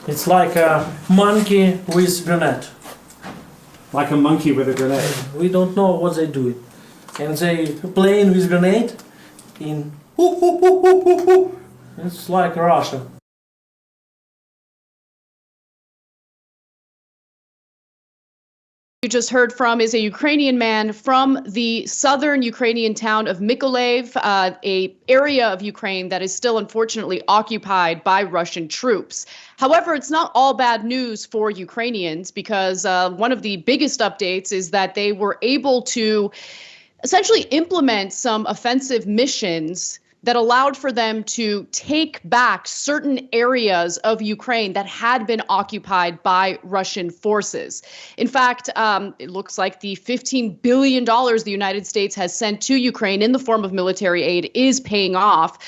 It's like a monkey with grenade. Like a monkey with a grenade. We don't know what they do. And they playing with grenade in it's like Russia. You just heard from is a Ukrainian man from the southern Ukrainian town of Mykolaiv, a area of Ukraine that is still unfortunately occupied by Russian troops. However, it's not all bad news for Ukrainians because one of the biggest updates is that they were able to essentially implement some offensive missions that allowed for them to take back certain areas of Ukraine that had been occupied by Russian forces. In fact, it looks like the $15 billion the United States has sent to Ukraine in the form of military aid is paying off.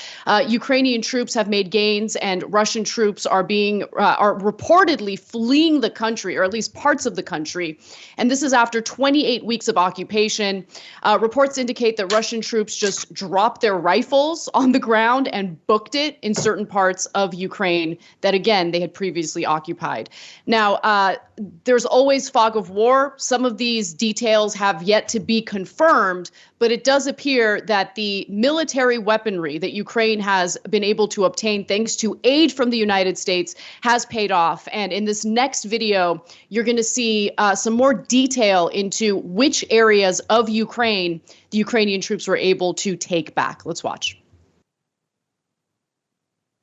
Ukrainian troops have made gains, and Russian troops are reportedly fleeing the country, or at least parts of the country. And this is after 28 weeks of occupation. Reports indicate that Russian troops just dropped their rifles on the ground and booked it in certain parts of Ukraine that, again, they had previously occupied. Now, there's always fog of war. Some of these details have yet to be confirmed, but it does appear that the military weaponry that Ukraine has been able to obtain thanks to aid from the United States has paid off. And in this next video, you're going to see some more detail into which areas of Ukraine the Ukrainian troops were able to take back. Let's watch.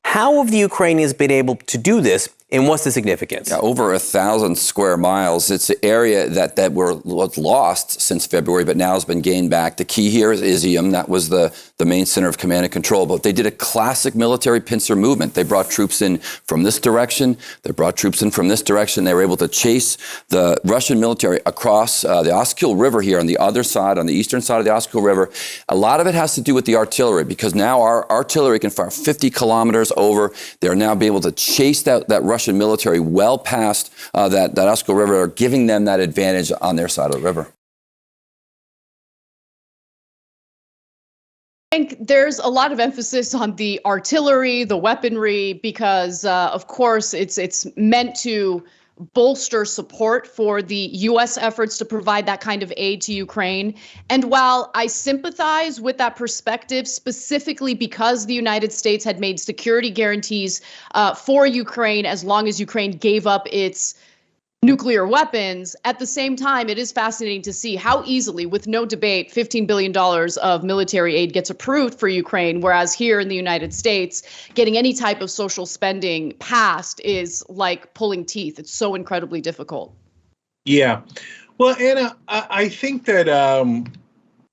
How have the Ukrainians been able to do this, and what's the significance? Yeah, over 1,000 square miles. It's an area that was lost since February, but now has been gained back. The key here is Izium. That was the main center of command and control. But they did a classic military pincer movement. They brought troops in from this direction. They brought troops in from this direction. They were able to chase the Russian military across the Oskil River here on the other side, on the eastern side of the Oskil River. A lot of it has to do with the artillery, because now our artillery can fire 50 kilometers over. They're now being able to chase that Russian military well past that Oskil River, giving them that advantage on their side of the river. I think there's a lot of emphasis on the artillery, the weaponry, because, of course, it's meant to bolster support for the U.S. efforts to provide that kind of aid to Ukraine. And while I sympathize with that perspective, specifically because the United States had made security guarantees for Ukraine as long as Ukraine gave up its nuclear weapons, at the same time, it is fascinating to see how easily, with no debate, $15 billion of military aid gets approved for Ukraine, whereas here in the United States, getting any type of social spending passed is like pulling teeth. It's so incredibly difficult. Yeah. Well, Anna, I think that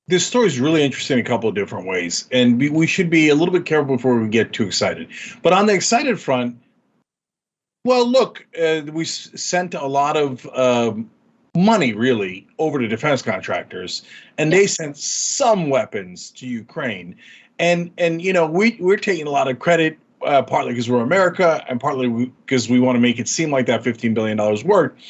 this story is really interesting in a couple of different ways, and we should be a little bit careful before we get too excited. But on the excited front, well, look, we sent a lot of money, really, over to defense contractors, and they sent some weapons to Ukraine. And you know, we're taking a lot of credit, partly because we're America, and partly because we want to make it seem like that $15 billion worked.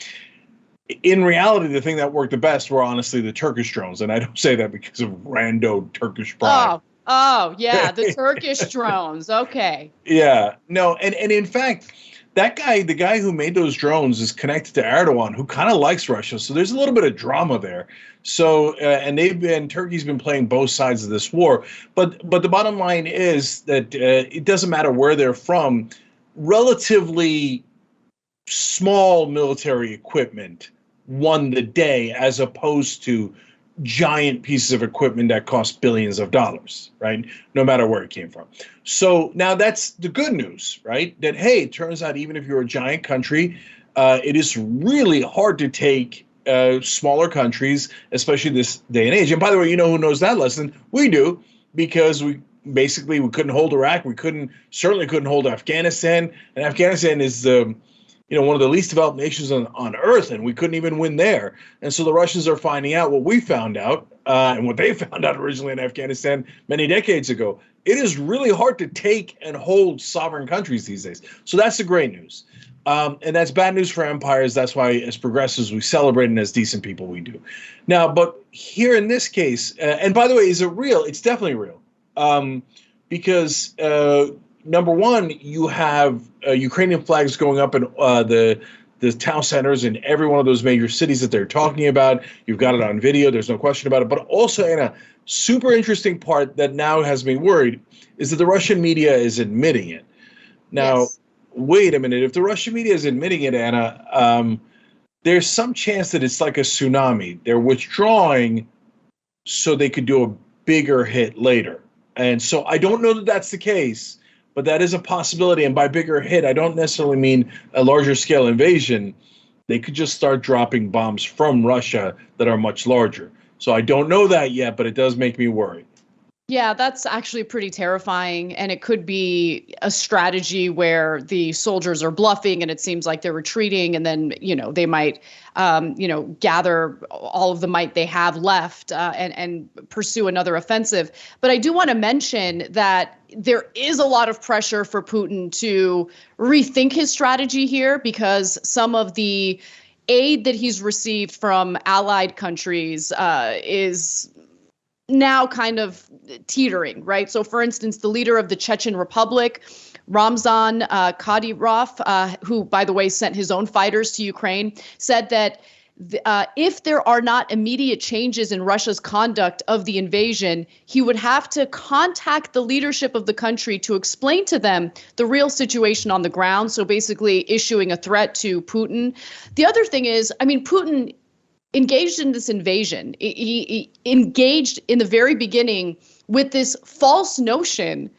In reality, the thing that worked the best were honestly the Turkish drones, and I don't say that because of rando Turkish pride. Oh, yeah, the Turkish drones. Okay. Yeah, no, and in fact, that guy, the guy who made those drones, is connected to Erdogan, who kind of likes Russia. So there's a little bit of drama there. So and Turkey's been playing both sides of this war. But the bottom line is that it doesn't matter where they're from. Relatively small military equipment won the day, as opposed to giant pieces of equipment that cost billions of dollars, right? No matter where it came from. So now that's the good news, right? That, hey, it turns out even if you're a giant country, it is really hard to take smaller countries, especially this day and age. And by the way, you know who knows that lesson? We do, because we couldn't hold Iraq. We certainly couldn't hold Afghanistan. And Afghanistan is one of the least developed nations on earth, and we couldn't even win there. And so the Russians are finding out what we found out, and what they found out originally in Afghanistan many decades ago. It is really hard to take and hold sovereign countries these days. So that's the great news. And that's bad news for empires. That's why, as progressives, we celebrate, and as decent people, we do. Now, but here in this case, and by the way, is it real? It's definitely real. Because number one, you have Ukrainian flags going up in the town centers in every one of those major cities that they're talking about. You've got it on video. There's no question about it. But also, Anna, super interesting part that now has me worried is that the Russian media is admitting it. Now, Yes. wait a minute. If the Russian media is admitting it, Anna, there's some chance that it's like a tsunami. They're withdrawing so they could do a bigger hit later. And so I don't know that that's the case, but that is a possibility. And by bigger hit, I don't necessarily mean a larger scale invasion. They could just start dropping bombs from Russia that are much larger. So I don't know that yet, but it does make me worried. Yeah, that's actually pretty terrifying. And it could be a strategy where the soldiers are bluffing and it seems like they're retreating. And then, they might, gather all of the might they have left and pursue another offensive. But I do want to mention that there is a lot of pressure for Putin to rethink his strategy here because some of the aid that he's received from allied countries is now kind of teetering, right? So, for instance, the leader of the Chechen Republic, Ramzan Kadyrov, who, by the way, sent his own fighters to Ukraine, said that if there are not immediate changes in Russia's conduct of the invasion, he would have to contact the leadership of the country to explain to them the real situation on the ground. So basically issuing a threat to Putin. The other thing is, Putin engaged in this invasion. He engaged in the very beginning with this false notion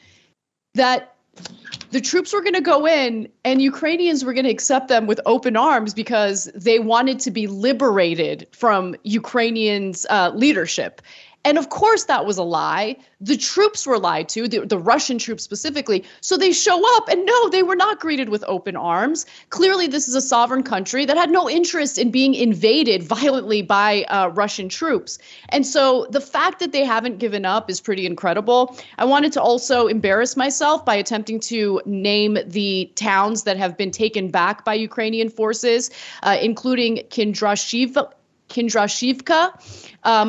that the troops were going to go in and Ukrainians were going to accept them with open arms because they wanted to be liberated from Ukrainians' leadership. And of course, that was a lie. The troops were lied to, the Russian troops specifically. So they show up and no, they were not greeted with open arms. Clearly, this is a sovereign country that had no interest in being invaded violently by Russian troops. And so the fact that they haven't given up is pretty incredible. I wanted to also embarrass myself by attempting to name the towns that have been taken back by Ukrainian forces, including Kindrashivka.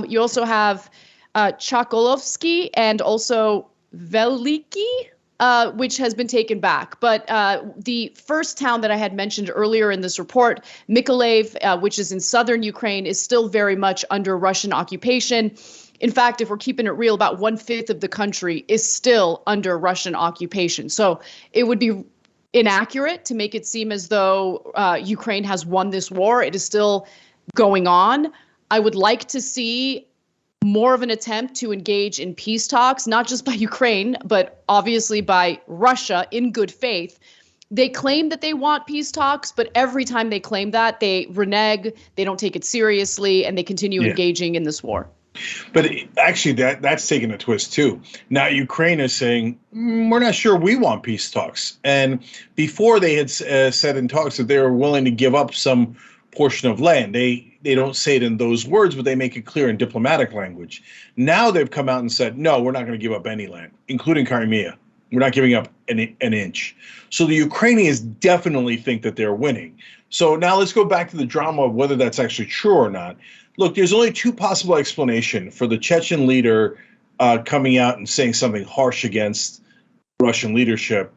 You also have Chokolovsky and also Veliki, which has been taken back. But the first town that I had mentioned earlier in this report, Mykolaiv, which is in southern Ukraine, is still very much under Russian occupation. In fact, if we're keeping it real, about 1/5 of the country is still under Russian occupation. So it would be inaccurate to make it seem as though Ukraine has won this war. It is still going on. I would like to see more of an attempt to engage in peace talks, not just by Ukraine, but obviously by Russia in good faith. They claim that they want peace talks, but every time they claim that, they renege, they don't take it seriously, and they continue engaging in this war. But actually, that's taking a twist, too. Now, Ukraine is saying, we're not sure we want peace talks. And before they had said in talks that they were willing to give up some portion of land. They don't say it in those words, but they make it clear in diplomatic language. Now they've come out and said, no, we're not going to give up any land, including Crimea. We're not giving up an inch. So the Ukrainians definitely think that they're winning. So now let's go back to the drama of whether that's actually true or not. Look, there's only two possible explanations for the Chechen leader coming out and saying something harsh against Russian leadership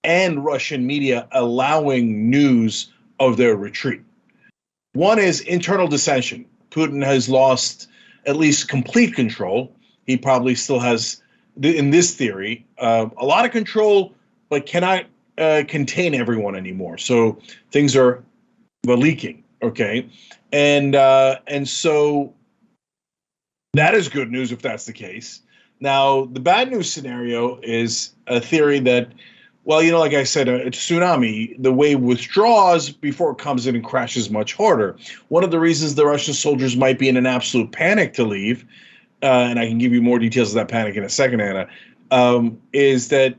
and Russian media allowing news of their retreat. One is internal dissension. Putin has lost at least complete control. He probably still has, in this theory, a lot of control, but cannot contain everyone anymore. So things are leaking, okay? And so that is good news if that's the case. Now, the bad news scenario is a theory that, well, like I said, a tsunami, the wave withdraws before it comes in and crashes much harder. One of the reasons the Russian soldiers might be in an absolute panic to leave, and I can give you more details of that panic in a second, Anna, is that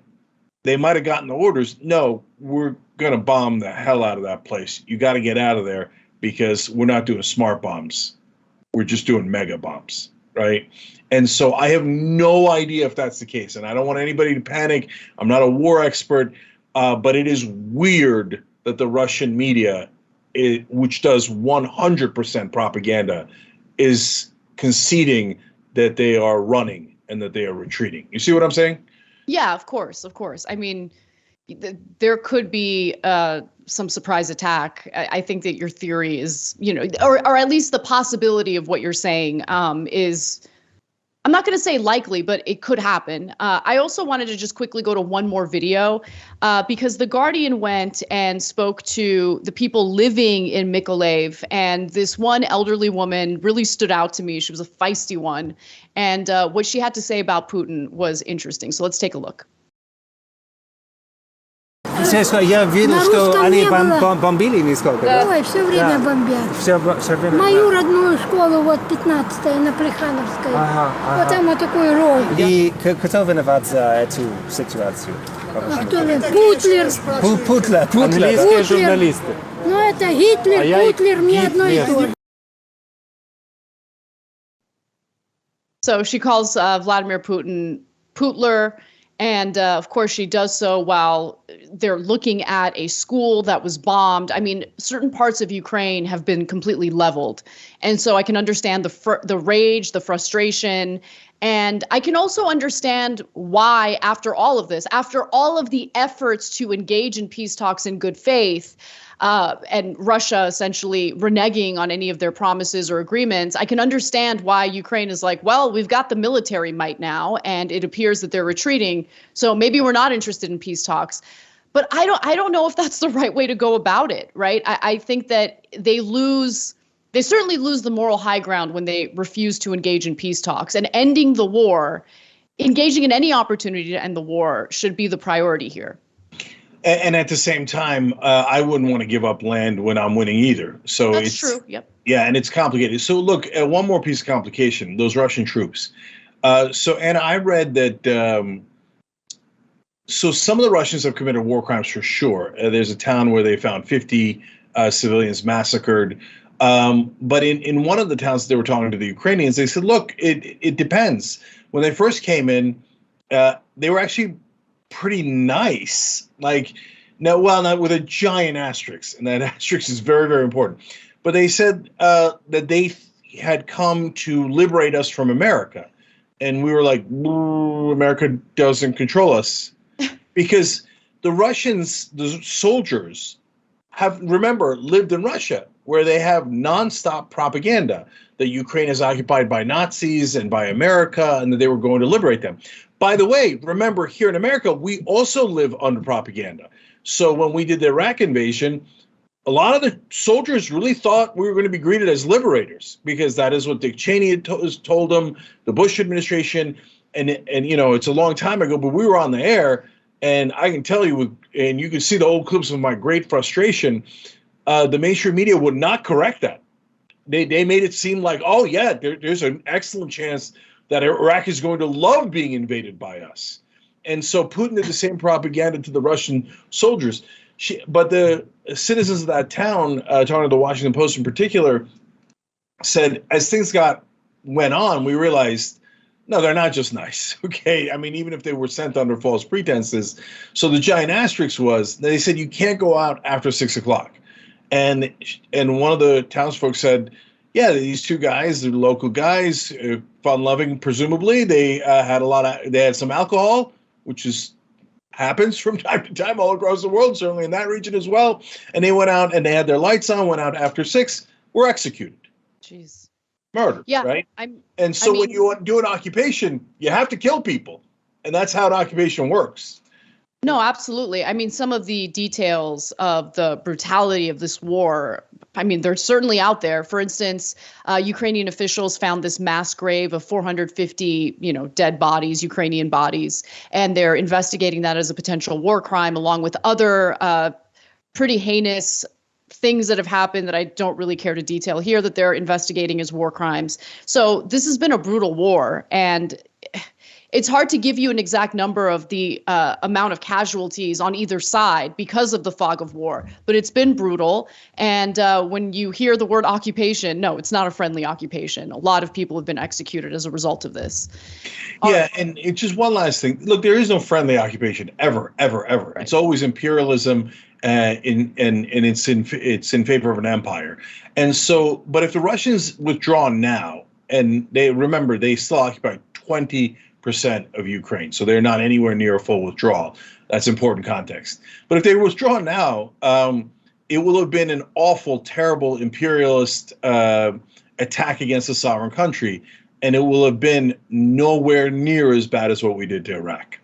they might have gotten the orders, no, we're going to bomb the hell out of that place. You got to get out of there because we're not doing smart bombs. We're just doing mega bombs, right? And so I have no idea if that's the case. And I don't want anybody to panic. I'm not a war expert, but it is weird that the Russian media, which does 100% propaganda, is conceding that they are running and that they are retreating. You see what I'm saying? Yeah, of course, of course. there could be some surprise attack. I think that your theory is, or at least the possibility of what you're saying is, I'm not going to say likely, but it could happen. I also wanted to just quickly go to one more video because The Guardian went and spoke to the people living in Mykolaiv, and this one elderly woman really stood out to me. She was a feisty one, and what she had to say about Putin was interesting. So let's take a look. Я видел, На что русском они не было. бомбили несколько, да? Ой, все время бомбят. Все время. Мою родную школу, вот 15-я на Плехановской. Ага, ага. Вот там вот такой ров. И кто виноват за эту ситуацию? А кто ли? Путлер. Путлер. Английские Путлер. журналисты. Ну это Гитлер, А я Путлер, мне одно и то же. So she calls Vladimir Putin Putler. And of course, she does so while they're looking at a school that was bombed. I mean, certain parts of Ukraine have been completely leveled. And so I can understand the rage, the frustration. And I can also understand why, after all of this, after all of the efforts to engage in peace talks in good faith, and Russia essentially reneging on any of their promises or agreements, I can understand why Ukraine is like, well, we've got the military might now, and it appears that they're retreating. So maybe we're not interested in peace talks. But I don't know if that's the right way to go about it, right? I think that they certainly lose the moral high ground when they refuse to engage in peace talks. And ending the war, engaging in any opportunity to end the war should be the priority here. And at the same time, I wouldn't want to give up land when I'm winning either. So That's true. Yep. Yeah, and it's complicated. So look, one more piece of complication: those Russian troops. And I read that. So some of the Russians have committed war crimes for sure. There's a town where they found 50 civilians massacred. But in one of the towns they were talking to the Ukrainians, they said, look, it depends. When they first came in, they were actually pretty nice. Like, no, well, not with a giant asterisk. And that asterisk is very, very important. But they said that they had come to liberate us from America. And we were like, America doesn't control us. Because the Russians, the soldiers, have, remember, lived in Russia, where they have nonstop propaganda that Ukraine is occupied by Nazis and by America, and that they were going to liberate them. By the way, remember, here in America, we also live under propaganda. So when we did the Iraq invasion, a lot of the soldiers really thought we were going to be greeted as liberators, because that is what Dick Cheney had told them, the Bush administration, and it's a long time ago, but we were on the air. And I can tell you, and you can see the old clips of my great frustration, the mainstream media would not correct that. They made it seem like, oh, yeah, there's an excellent chance that Iraq is going to love being invaded by us. And so Putin did the same propaganda to the Russian soldiers. But the citizens of that town, talking to the Washington Post in particular, said as things went on, we realized, no, they're not just nice. Okay. I mean, even if they were sent under false pretenses. So the giant asterisk was, they said, you can't go out after 6 o'clock. And one of the townsfolk said, yeah, these two guys, they're local guys, fun-loving, presumably. They had some alcohol, which happens from time to time all across the world, certainly in that region as well. And they went out and they had their lights on, went out after 6, were executed. Jeez. Murdered, yeah, right? When you do an occupation, you have to kill people. And that's how an occupation works. No, absolutely. I mean, some of the details of the brutality of this war, I mean, they're certainly out there. For instance, Ukrainian officials found this mass grave of 450, dead bodies, Ukrainian bodies, and they're investigating that as a potential war crime, along with other pretty heinous things that have happened that I don't really care to detail here that they're investigating as war crimes. So this has been a brutal war, and it's hard to give you an exact number of the amount of casualties on either side because of the fog of war, but it's been brutal. And when you hear the word occupation, no, it's not a friendly occupation. A lot of people have been executed as a result of this. Yeah, and it's just one last thing. Look, there is no friendly occupation ever, ever, ever. Right. It's always imperialism, and it's in favor of an empire. And so, but if the Russians withdraw now, and they still occupy 20% of Ukraine, so they're not anywhere near a full withdrawal. That's important context. But if they withdraw now, it will have been an awful, terrible imperialist attack against a sovereign country, and it will have been nowhere near as bad as what we did to Iraq.